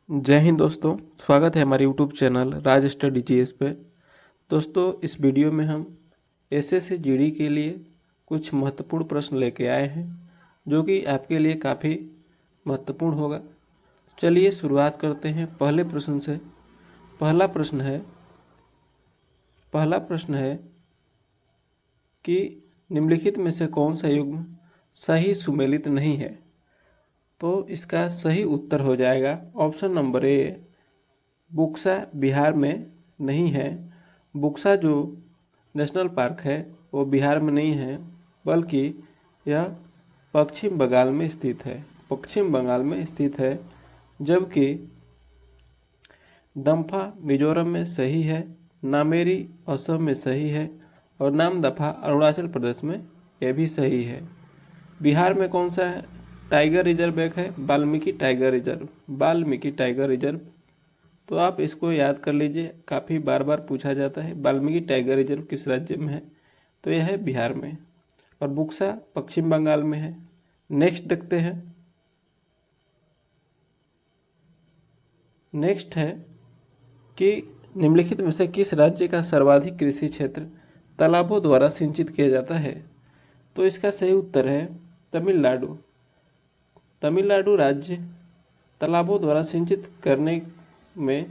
जय हिंद दोस्तों। स्वागत है हमारे यूट्यूब चैनल राज स्टडी जीएस पे। दोस्तों, इस वीडियो में हम एसएससी जीडी के लिए कुछ महत्वपूर्ण प्रश्न लेके आए हैं जो कि आपके लिए काफ़ी महत्वपूर्ण होगा। चलिए शुरुआत करते हैं पहले प्रश्न से। पहला प्रश्न है कि निम्नलिखित में से कौन सा युग्म सही सुमेलित नहीं है। तो इसका सही उत्तर हो जाएगा option number A, Buxa Bihar में नहीं है। बुक्सा जो नेशनल पार्क है वो बिहार में नहीं है, बल्कि यह पश्चिम बंगाल में स्थित है। जबकि दम्फा मिजोरम में सही है, नामेरी असम में सही है और नामदफा अरुणाचल प्रदेश में यह भी सही है। बिहार में कौन सा टाइगर रिजर्व एक है? Valmiki tiger reserve. तो आप इसको याद कर लीजिए, काफ़ी बार बार पूछा जाता है वाल्मीकि टाइगर रिजर्व किस राज्य में है। तो यह है बिहार में और बुक्सा पश्चिम बंगाल में है। नेक्स्ट देखते हैं। नेक्स्ट है कि निम्नलिखित में से किस राज्य का सर्वाधिक कृषि क्षेत्र तालाबों द्वारा सिंचित किया जाता है। तो इसका सही उत्तर है तमिलनाडु राज्य तालाबों द्वारा सिंचित करने में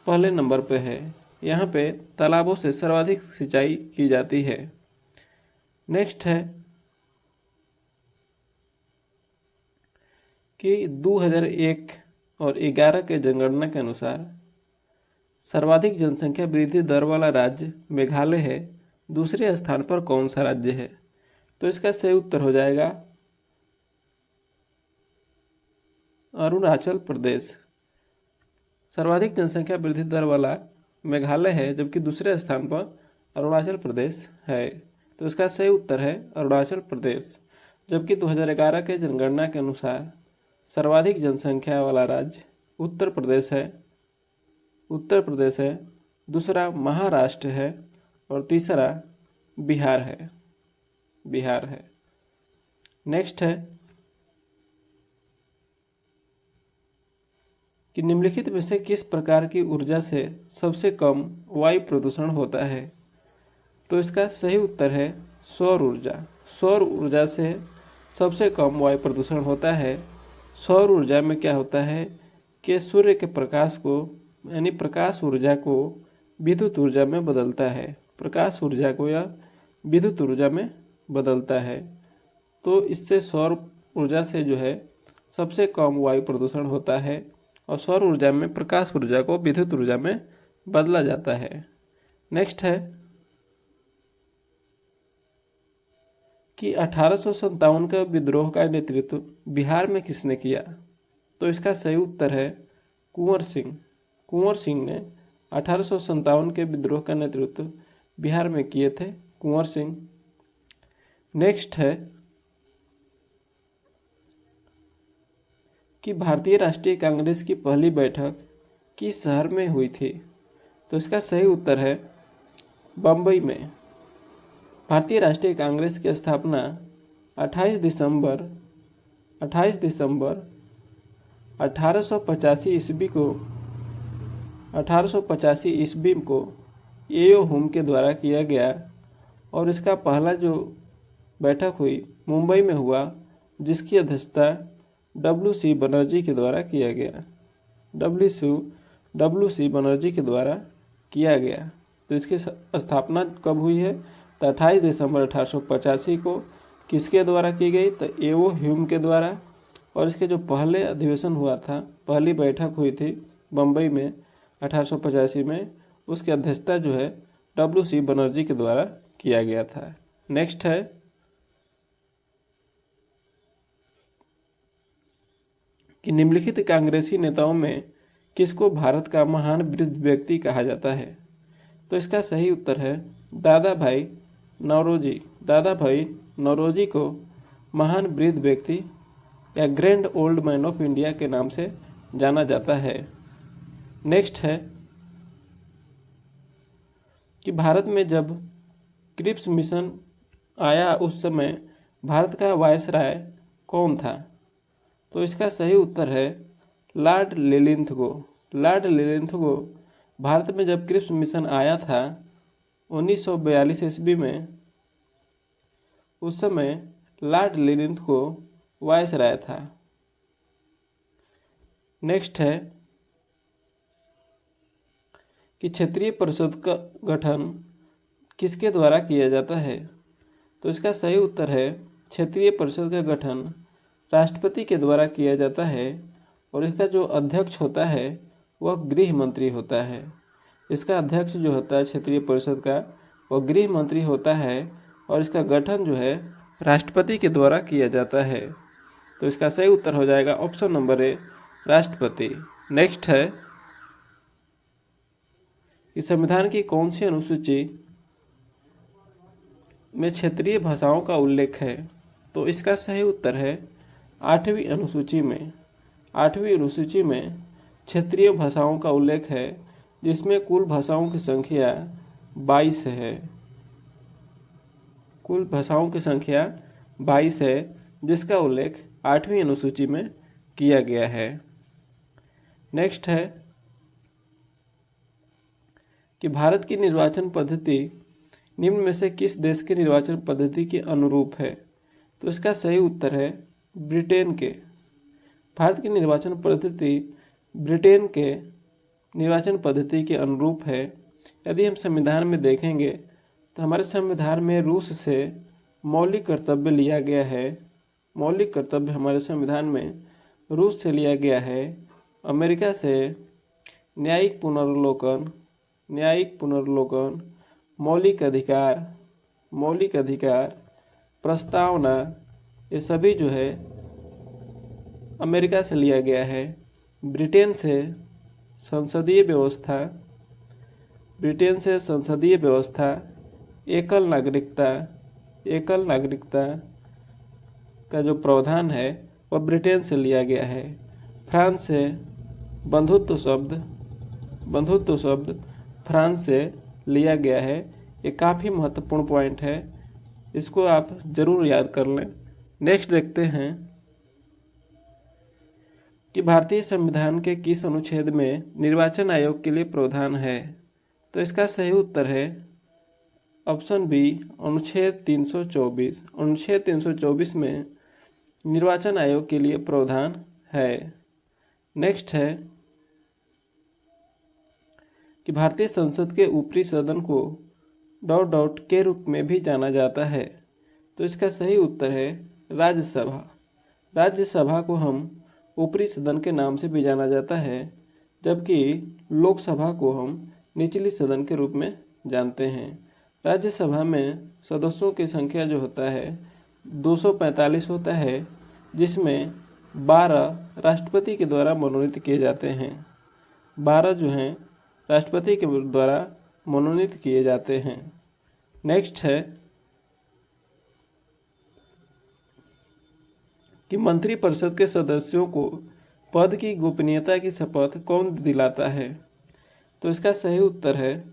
पहले नंबर पे है। यहाँ पे तालाबों से सर्वाधिक सिंचाई की जाती है। नेक्स्ट है कि 2001 और 11 के जनगणना के अनुसार सर्वाधिक जनसंख्या वृद्धि दर वाला राज्य मेघालय है। दूसरे स्थान पर कौन सा राज्य है? तो इसका सही उत्तर हो जाएगा अरुणाचल प्रदेश। सर्वाधिक जनसंख्या वृद्धि दर वाला मेघालय है, जबकि दूसरे स्थान पर अरुणाचल प्रदेश है। तो इसका सही उत्तर है अरुणाचल प्रदेश। जबकि 2011 के जनगणना के अनुसार सर्वाधिक जनसंख्या वाला राज्य उत्तर प्रदेश है, दूसरा महाराष्ट्र है और तीसरा बिहार है। नेक्स्ट है कि निम्नलिखित में से किस प्रकार की ऊर्जा से सबसे कम वायु प्रदूषण होता है। तो इसका सही उत्तर है सौर ऊर्जा से सबसे कम वायु प्रदूषण होता है। सौर ऊर्जा में क्या होता है कि सूर्य के प्रकाश को यानी प्रकाश ऊर्जा को विद्युत ऊर्जा में बदलता है। तो इससे सौर ऊर्जा से जो है सबसे कम वायु प्रदूषण होता है और सौर ऊर्जा में प्रकाश ऊर्जा को विद्युत ऊर्जा में बदला जाता है। नेक्स्ट है कि 1857 का विद्रोह का नेतृत्व बिहार में किसने किया। तो इसका सही उत्तर है कुंवर सिंह ने 1857 के विद्रोह का नेतृत्व बिहार में किए थे, कुंवर सिंह। नेक्स्ट है कि भारतीय राष्ट्रीय कांग्रेस की पहली बैठक किस शहर में हुई थी। तो इसका सही उत्तर है बम्बई में। भारतीय राष्ट्रीय कांग्रेस की स्थापना 28 दिसंबर 1885 ईस्वी को एओ हुम के द्वारा किया गया और इसका पहला जो बैठक हुई मुंबई में हुआ, जिसकी अध्यक्षता डब्ल्यू.सी. बनर्जी के द्वारा किया गया। तो इसकी स्थापना कब हुई है? तो 28 दिसंबर 1885 को किसके द्वारा की गई? तो एओ ह्यूम के द्वारा। और इसके जो पहले अधिवेशन हुआ था, पहली बैठक हुई थी बम्बई में 1885 में, उसकी अध्यक्षता जो है डब्ल्यू.सी. बनर्जी के द्वारा किया गया था। नेक्स्ट है कि निम्नलिखित कांग्रेसी नेताओं में किसको भारत का महान वृद्ध व्यक्ति कहा जाता है। तो इसका सही उत्तर है दादा भाई नौरोजी को महान वृद्ध व्यक्ति या grand old man of India के नाम से जाना जाता है। नेक्स्ट है कि भारत में जब क्रिप्स मिशन आया उस समय भारत का वायसराय कौन था। तो इसका सही उत्तर है लॉर्ड लिलिंथगो। लॉर्ड लिलिंथगो भारत में जब क्रिप्स मिशन आया था 1942 ईस्वी में, उस समय लॉर्ड लिलिंथगो वायसराय था। नेक्स्ट है कि क्षेत्रीय परिषद का गठन किसके द्वारा किया जाता है? तो इसका सही उत्तर है क्षेत्रीय परिषद का गठन राष्ट्रपति के द्वारा किया जाता है और इसका जो अध्यक्ष होता है वह गृह मंत्री होता है। इसका अध्यक्ष जो होता है क्षेत्रीय परिषद का वह गृह मंत्री होता है और इसका गठन जो है राष्ट्रपति के द्वारा किया जाता है। तो इसका सही उत्तर हो जाएगा ऑप्शन नंबर ए, राष्ट्रपति। नेक्स्ट है कि संविधान की कौन सी अनुसूची में क्षेत्रीय भाषाओं का उल्लेख है? तो इसका सही उत्तर है 8वीं अनुसूची में। 8वीं अनुसूची में क्षेत्रीय भाषाओं का उल्लेख है, जिसमें कुल भाषाओं की संख्या 22 है। कुल भाषाओं की संख्या 22 है, जिसका उल्लेख 8वीं अनुसूची में किया गया है। नेक्स्ट है कि भारत की निर्वाचन पद्धति निम्न में से किस देश की निर्वाचन पद्धति के अनुरूप है? तो इसका सही उत्तर है ब्रिटेन के। भारत की निर्वाचन पद्धति ब्रिटेन के निर्वाचन पद्धति के अनुरूप है। यदि हम संविधान में देखेंगे तो हमारे संविधान में रूस से मौलिक कर्तव्य लिया गया है। मौलिक कर्तव्य हमारे संविधान में रूस से लिया गया है। अमेरिका से न्यायिक पुनर्वलोकन, मौलिक अधिकार, प्रस्तावना, ये सभी जो है अमेरिका से लिया गया है। ब्रिटेन से संसदीय व्यवस्था, एकल नागरिकता का जो प्रावधान है वह ब्रिटेन से लिया गया है। फ्रांस से बंधुत्व शब्द फ्रांस से लिया गया है। ये काफ़ी महत्वपूर्ण पॉइंट है, इसको आप जरूर याद कर लें। नेक्स्ट देखते हैं कि भारतीय संविधान के किस अनुच्छेद में निर्वाचन आयोग के लिए प्रावधान है? तो इसका सही उत्तर है ऑप्शन बी, अनुच्छेद 324। अनुच्छेद 324 में निर्वाचन आयोग के लिए प्रावधान है। नेक्स्ट है कि भारतीय संसद के ऊपरी सदन को ... के रूप में भी जाना जाता है। तो इसका सही उत्तर है राज्यसभा। राज्यसभा को हम ऊपरी सदन के नाम से भी जाना जाता है, जबकि लोकसभा को हम निचली सदन के रूप में जानते हैं। राज्यसभा में सदस्यों की संख्या जो होता है 245 होता है, जिसमें 12 राष्ट्रपति के द्वारा मनोनीत किए जाते हैं। 12 जो हैं राष्ट्रपति के द्वारा मनोनीत किए जाते हैं। नेक्स्ट है कि मंत्रिपरिषद के सदस्यों को पद की गोपनीयता की शपथ कौन दिलाता है? तो इसका सही उत्तर है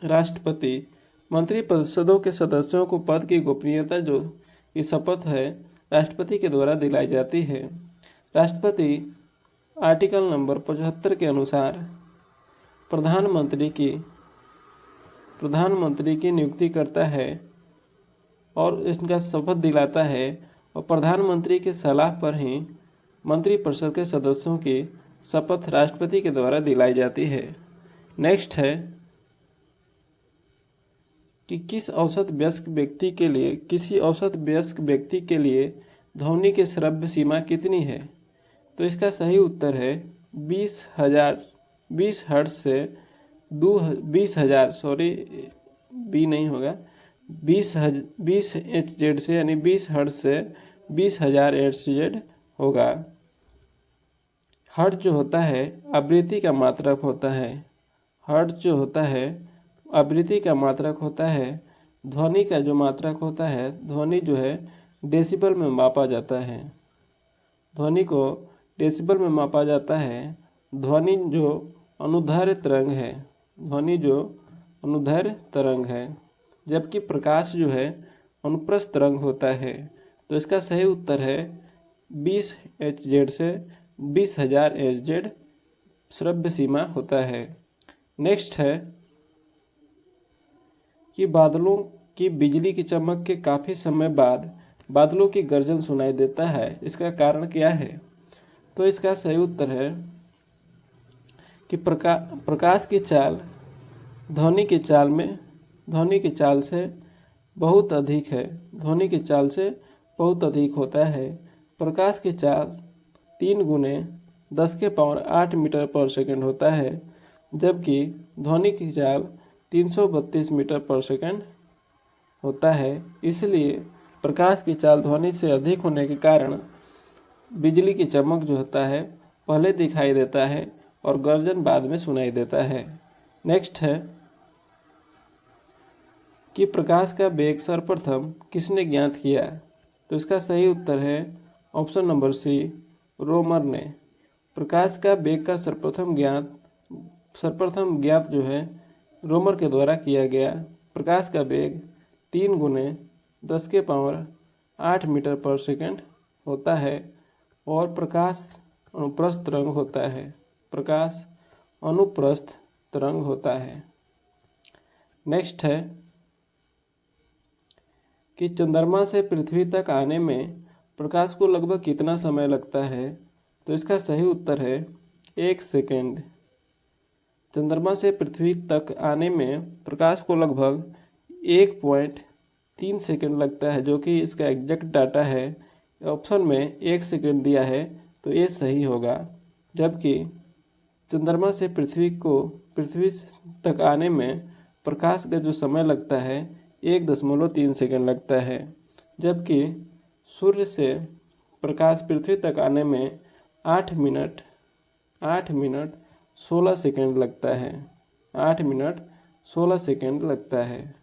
राष्ट्रपति। मंत्रिपरिषदों के सदस्यों को पद की गोपनीयता जो की शपथ है राष्ट्रपति के द्वारा दिलाई जाती है। राष्ट्रपति आर्टिकल नंबर 75 के अनुसार प्रधानमंत्री की नियुक्ति करता है और इसका शपथ दिलाता है, और प्रधानमंत्री की सलाह पर ही मंत्रिपरिषद के सदस्यों की शपथ राष्ट्रपति के द्वारा दिलाई जाती है। नेक्स्ट है कि किसी औसत वयस्क व्यक्ति के लिए ध्वनि की श्रव्य सीमा कितनी है? तो इसका सही उत्तर है 20 हर्ट्ज से 20 HZ से यानी 20 हर्ट्ज से 20,000 HZ होगा। हर्ट्ज जो होता है आवृत्ति का मात्रक होता है। हर्ट्ज जो होता है आवृत्ति का मात्रक होता है। ध्वनि का जो मात्रक होता है, ध्वनि जो है डेसिबल में मापा जाता है। ध्वनि को डेसिबल में मापा जाता है। ध्वनि जो अनुदैर्ध्य तरंग है, जबकि प्रकाश जो है अनुप्रस्थ तरंग होता है। तो इसका सही उत्तर है 20 HZ से 20,000 SZ श्रव्य सीमा होता है। नेक्स्ट है कि बादलों की बिजली की चमक के काफ़ी समय बाद बादलों की गर्जन सुनाई देता है, इसका कारण क्या है? तो इसका सही उत्तर है कि प्रकाश की चाल ध्वनि की चाल से बहुत अधिक है, ध्वनि की चाल से बहुत अधिक होता है। प्रकाश की चाल 3 गुने 10⁸ मीटर पर सेकंड होता है, जबकि ध्वनि की चाल 332 मीटर पर सेकंड होता है। इसलिए प्रकाश की चाल ध्वनि से अधिक होने के कारण बिजली की चमक जो होता है पहले दिखाई देता है और गर्जन बाद में सुनाई देता है। नेक्स्ट है कि प्रकाश का वेग सर्वप्रथम किसने ज्ञात किया? तो इसका सही उत्तर है ऑप्शन नंबर सी, रोमर ने। प्रकाश का वेग का सर्वप्रथम ज्ञात जो है रोमर के द्वारा किया गया। प्रकाश का वेग 3 गुने 10⁸ मीटर पर सेकंड होता है और प्रकाश अनुप्रस्थ तरंग होता है। प्रकाश अनुप्रस्थ तरंग होता है। नेक्स्ट है कि चंद्रमा से पृथ्वी तक आने में प्रकाश को लगभग कितना समय लगता है? तो इसका सही उत्तर है 1 सेकेंड। चंद्रमा से पृथ्वी तक आने में प्रकाश को लगभग 1.3 सेकेंड लगता है, जो कि इसका एग्जैक्ट डाटा है। ऑप्शन में 1 सेकेंड दिया है तो ये सही होगा, जबकि चंद्रमा से पृथ्वी तक आने में प्रकाश का जो समय लगता है 1.3 सेकेंड लगता है, जबकि सूर्य से प्रकाश पृथ्वी तक आने में 8 मिनट 16 सेकेंड लगता है। 8 मिनट 16 सेकेंड लगता है।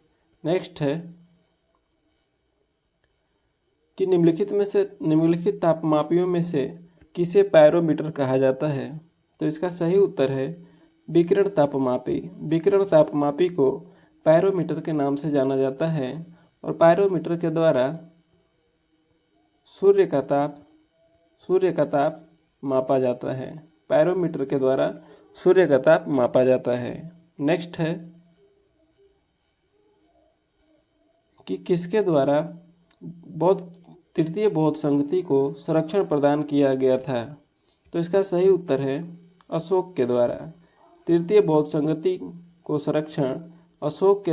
नेक्स्ट है कि निम्नलिखित तापमापियों में से किसे पायरोमीटर कहा जाता है? तो इसका सही उत्तर है विकिरण तापमापी। विकिरण तापमापी को पायरोमीटर के नाम से जाना जाता है और पायरोमीटर के द्वारा सूर्य का ताप मापा जाता है। पायरोमीटर के द्वारा सूर्य का ताप मापा जाता है। नेक्स्ट है कि किसके द्वारा तृतीय बौद्ध संगति को संरक्षण प्रदान किया गया था? तो इसका सही उत्तर है अशोक के द्वारा। तृतीय बौद्ध संगति को संरक्षण अशोक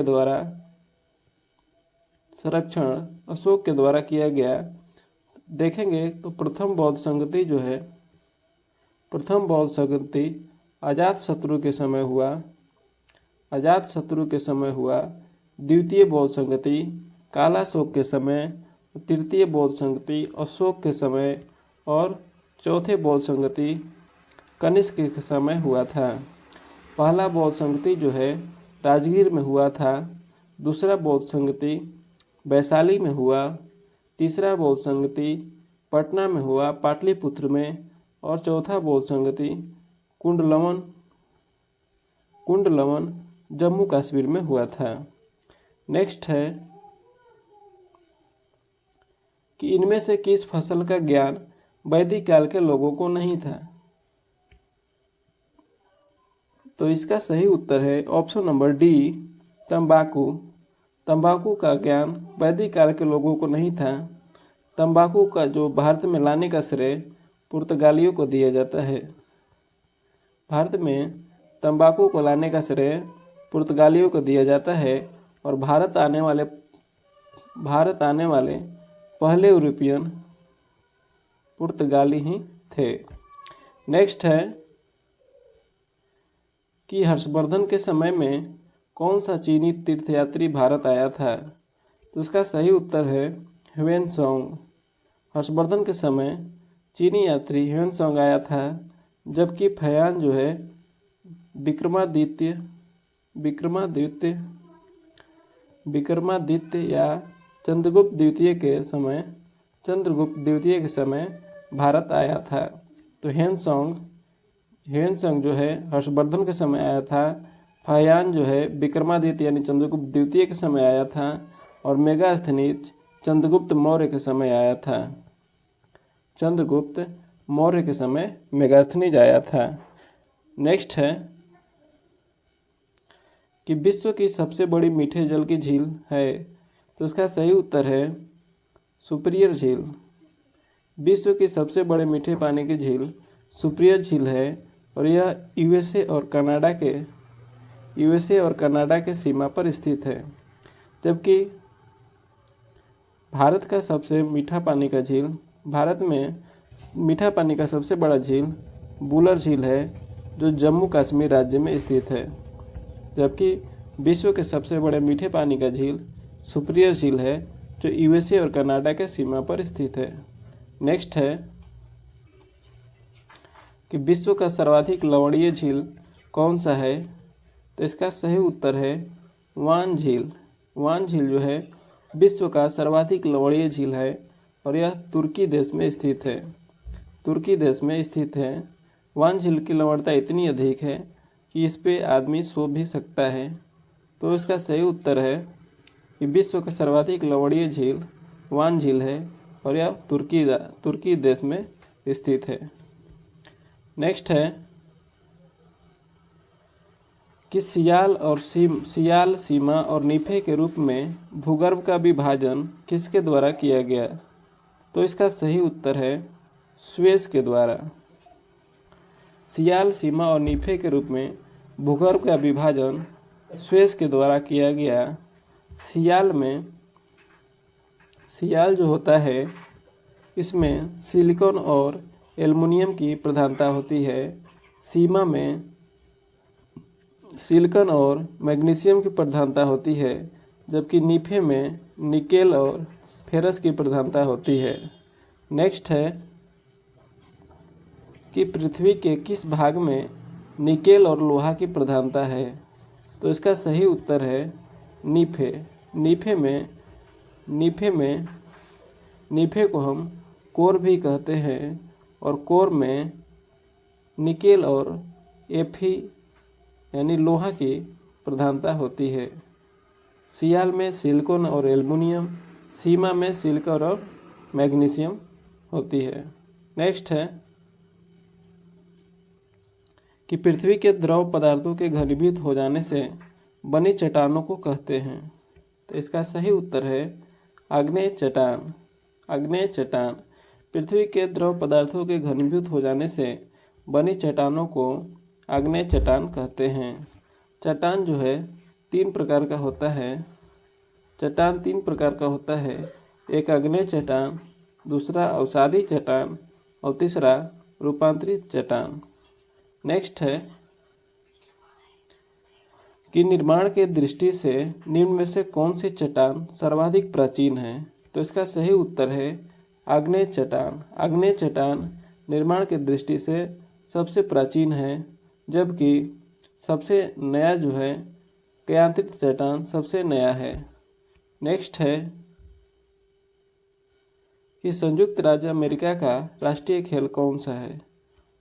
के द्वारा किया गया। देखेंगे तो प्रथम बौद्ध संगति अजातशत्रु के समय हुआ। द्वितीय बौद्ध संगति कालाशोक के समय, तृतीय बौद्ध संगति अशोक के समय और चौथे बौद्ध संगति कनिष्क के समय हुआ था। पहला बौद्ध संगति जो है राजगीर में हुआ था, दूसरा बौद्ध संगति वैशाली में हुआ, तीसरा बौद्ध संगति पटना में हुआ पाटलिपुत्र में, और चौथा बौद्ध संगति कुंडलवन जम्मू कश्मीर में हुआ था। नेक्स्ट है कि इनमें से किस फसल का ज्ञान वैदिक काल के लोगों को नहीं था? तो इसका सही उत्तर है ऑप्शन नंबर डी, तंबाकू। तंबाकू का ज्ञान वैदिक काल के लोगों को नहीं था। तंबाकू का जो भारत में लाने का श्रेय पुर्तगालियों को दिया जाता है। भारत में तंबाकू को लाने का श्रेय पुर्तगालियों को दिया जाता है और भारत आने वाले पहले यूरोपियन पुर्तगाली ही थे। नेक्स्ट है कि हर्षवर्धन के समय में कौन सा चीनी तीर्थयात्री भारत आया था? तो इसका सही उत्तर है ह्वेनसांग। हर्षवर्धन के समय चीनी यात्री ह्वेनसांग आया था, जबकि फयान जो है विक्रमादित्य या चंद्रगुप्त द्वितीय के समय भारत आया था। तो ह्वेनसांग जो है हर्षवर्धन के समय आया था, फयान जो है विक्रमादित्य यानी चंद्रगुप्त द्वितीय के समय आया था, और मेगास्थनीज चंद्रगुप्त मौर्य के समय आया था। चंद्रगुप्त मौर्य के समय मेगास्थनीज आया था। नेक्स्ट है कि विश्व की सबसे बड़ी मीठे जल की झील है, तो इसका सही उत्तर है सुपिरियर झील। विश्व की सबसे बड़े मीठे पानी की झील सुपिरियर झील है और यह यूएसए और कनाडा के सीमा पर स्थित है। जबकि भारत का सबसे मीठा पानी का झील, भारत में मीठा पानी का सबसे बड़ा झील बुलर झील है जो जम्मू कश्मीर राज्य में स्थित है। जबकि विश्व के सबसे बड़े मीठे पानी का झील सुपिरियर झील है जो यूएसए और कनाडा के सीमा पर स्थित है। नेक्स्ट है कि विश्व का सर्वाधिक लवणीय झील कौन सा है, तो इसका सही उत्तर है वान झील। वान झील जो है विश्व का सर्वाधिक लवणीय झील है और यह तुर्की देश में स्थित है। तुर्की देश में स्थित है। वान झील की लवणता इतनी अधिक है कि इस पे आदमी सो भी सकता है। तो इसका सही उत्तर है कि विश्व का सर्वाधिक लवणीय झील वान झील है और यह तुर्की देश में स्थित है। नेक्स्ट है कि सियाल, सीमा और नीफे के रूप में भूगर्भ का विभाजन किसके द्वारा किया गया, तो इसका सही उत्तर है सुएज के द्वारा। सियाल, सीमा और नीफे के रूप में भूगर्भ का विभाजन सुएज के द्वारा किया गया। सियाल जो होता है इसमें सिलिकॉन और एल्युमिनियम की प्रधानता होती है। सीमा में सिलिकॉन और मैग्नीशियम की प्रधानता होती है, जबकि नीफे में निकेल और फेरस की प्रधानता होती है। नेक्स्ट है कि पृथ्वी के किस भाग में निकेल और लोहा की प्रधानता है, तो इसका सही उत्तर है नीफे। नीफे को हम कोर भी कहते हैं और कोर में निकेल और एफी यानी लोहा की प्रधानता होती है। सियाल में सिलिकॉन और एल्युमिनियम, सीमा में सिलिकॉन और मैग्नीशियम होती है। नेक्स्ट है कि पृथ्वी के द्रव पदार्थों के घनीभूत हो जाने से बनी चट्टानों को कहते हैं, तो इसका सही उत्तर है आग्नेय चट्टान। आग्नेय चट्टान पृथ्वी के द्रव पदार्थों के घनीभूत हो जाने से बनी चट्टानों को आग्नेय चट्टान कहते हैं। चट्टान जो है तीन प्रकार का होता है। एक आग्नेय चट्टान, दूसरा अवसादी चट्टान और तीसरा रूपांतरित चट्टान। नेक्स्ट है कि निर्माण के दृष्टि से निम्न में से कौन सी चट्टान सर्वाधिक प्राचीन है, तो इसका सही उत्तर है आग्नेय चट्टान। आग्नेय चट्टान निर्माण के दृष्टि से सबसे प्राचीन है, जबकि सबसे नया जो है क्रियांत्रित चट्टान सबसे नया है। नेक्स्ट है कि संयुक्त राज्य अमेरिका का राष्ट्रीय खेल कौन सा है,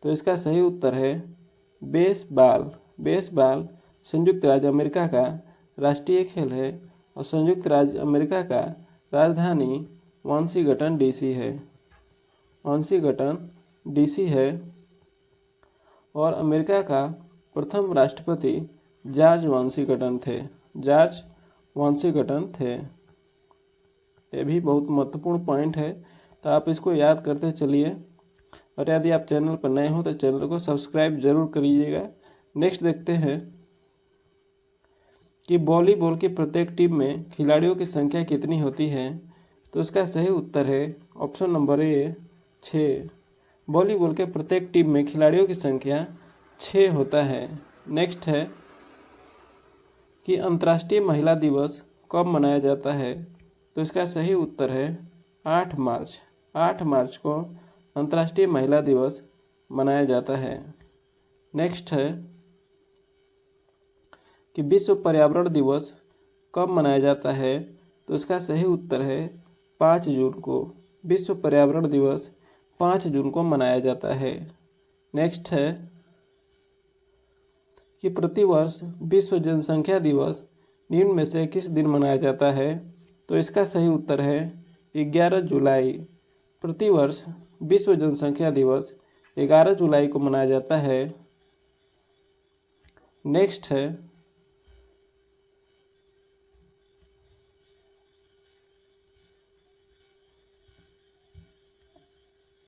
तो इसका सही उत्तर है बेसबॉल। बेसबॉल संयुक्त राज्य अमेरिका का राष्ट्रीय खेल है और संयुक्त राज्य अमेरिका का राजधानी वाशिंगटन डीसी है और अमेरिका का प्रथम राष्ट्रपति जॉर्ज वाशिंगटन थे। ये भी बहुत महत्वपूर्ण पॉइंट है, तो आप इसको याद करते चलिए। और यदि आप चैनल पर नए हो तो चैनल को सब्सक्राइब जरूर करिएगा। नेक्स्ट देखते हैं कि वॉलीबॉल की प्रत्येक टीम में खिलाड़ियों की संख्या कितनी होती है, तो इसका सही उत्तर है ऑप्शन नंबर ए 6। वॉलीबॉल के प्रत्येक टीम में खिलाड़ियों की संख्या 6 होता है। नेक्स्ट है कि अंतर्राष्ट्रीय महिला दिवस कब मनाया जाता है, तो इसका सही उत्तर है 8 मार्च। 8 मार्च को अंतर्राष्ट्रीय महिला दिवस मनाया जाता है। नेक्स्ट है कि विश्व पर्यावरण दिवस कब मनाया जाता है, तो इसका सही उत्तर है 5 जून को। विश्व पर्यावरण दिवस 5 जून को मनाया जाता है। नेक्स्ट है कि प्रतिवर्ष विश्व जनसंख्या दिवस निम्न में से किस दिन मनाया जाता है, तो इसका सही उत्तर है 11 जुलाई। प्रतिवर्ष विश्व जनसंख्या दिवस 11 जुलाई को मनाया जाता है। नेक्स्ट है